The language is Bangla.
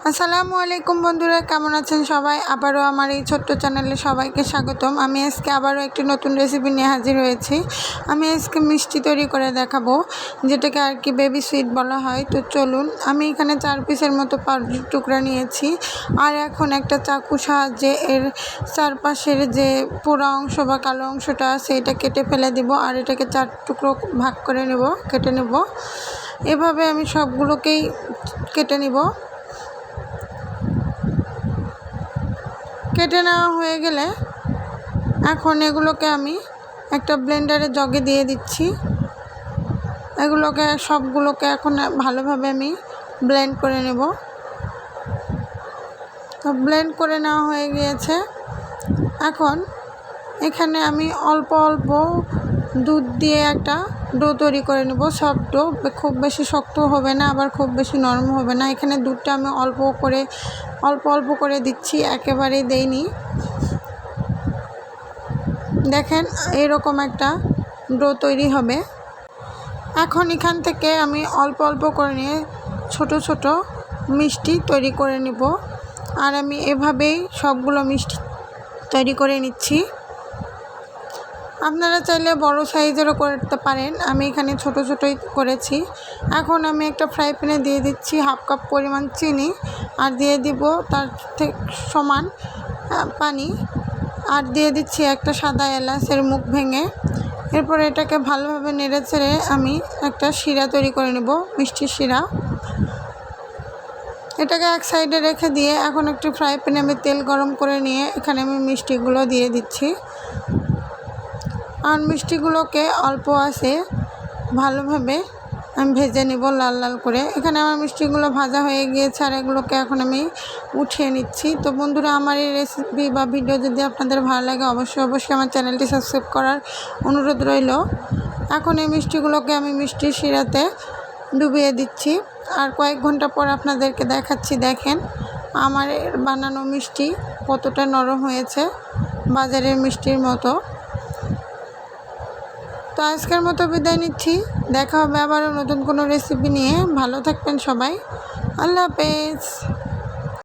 আসসালামু আলাইকুম বন্ধুরা, কেমন আছেন সবাই? আবারও আমার এই ছোট্ট চ্যানেলে সবাইকে স্বাগতম। আমি আজকে আবারও একটি নতুন রেসিপি নিয়ে হাজির হয়েছি। আমি আজকে মিষ্টি তৈরি করে দেখাবো, যেটাকে আর কি বেবি সুইট বলা হয়। তো চলুন, আমি এখানে 4 পিসের মতো পাউরুটির টুকরা নিয়েছি। আর এখন একটা চাকু সাহায্যে এর চারপাশের যে পোড়া অংশ বা কালো অংশটা আছে এটা কেটে ফেলে দিব। আর এটাকে 4 টুকরো ভাগ করে কেটে নেব। এভাবে আমি সবগুলোকেই কেটে নিব। কেটে নেওয়া হয়ে গেলে এখন এগুলোকে আমি একটা ব্লেন্ডারে জগে দিয়ে দিচ্ছি। সবগুলোকে এখন ভালোভাবে আমি ব্লেন্ড করে নেব। তো ব্লেন্ড করে নেওয়া হয়ে গিয়েছে। এখন এখানে আমি অল্প অল্প দুধ দিয়ে একটা ডো তৈরি করে নেব। সফট ডো, খুব বেশি শক্ত হবে না, আবার খুব বেশি নরম হবে না। এখানে দুধটা আমি অল্প অল্প করে দিচ্ছি, একেবারেই দেইনি। দেখেন এরকম একটা ডো তৈরি হবে। এখন এখান থেকে আমি অল্প করে নিয়ে ছোট ছোট মিষ্টি তৈরি করে নিব। আর আমি এভাবেই সবগুলো মিষ্টি তৈরি করে নিচ্ছি। আপনারা চাইলে বড় সাইজেরও করতে পারেন, আমি এখানে ছোট ছোটই করেছি। এখন আমি একটা ফ্রাই প্যানে দিয়ে দিচ্ছি 1/2 কাপ পরিমাণ চিনি, আর দিয়ে দিব তার থেকে সমান পানি, আর দিয়ে দিচ্ছি একটা সাদা এলাচের মুখ ভেঙে। এরপর এটাকে ভালোভাবে নেড়ে চেড়ে আমি একটা শিরা তৈরি করে নেব, মিষ্টির শিরা। এটাকে এক সাইডে রেখে দিয়ে এখন একটি ফ্রাই প্যানে আমি তেল গরম করে নিয়ে এখানে আমি মিষ্টিগুলো দিয়ে দিচ্ছি। আর মিষ্টিগুলোকে অল্প আছে ভালোভাবে আমি ভেজে নেব লাল লাল করে। এখানে আমার মিষ্টিগুলো ভাজা হয়ে গিয়েছে, আর এগুলোকে এখন আমি উঠিয়ে নিচ্ছি। তো বন্ধুরা, আমার এই রেসিপি বা ভিডিও যদি আপনাদের ভালো লাগে অবশ্যই আমার চ্যানেলটি সাবস্ক্রাইব করার অনুরোধ রইল। এখন এই মিষ্টিগুলোকে আমি মিষ্টির শিরাতে ডুবিয়ে দিচ্ছি, আর কয়েক ঘন্টা পর আপনাদেরকে দেখাচ্ছি। দেখেন আমার বানানো মিষ্টি কতটা নরম হয়েছে, বাজারের মিষ্টির মতো। তো আজকের মতো বিদায় নিচ্ছি, দেখা হবে আবারও নতুন কোনো রেসিপি নিয়ে। ভালো থাকবেন সবাই, আল্লাহ হাফেজ।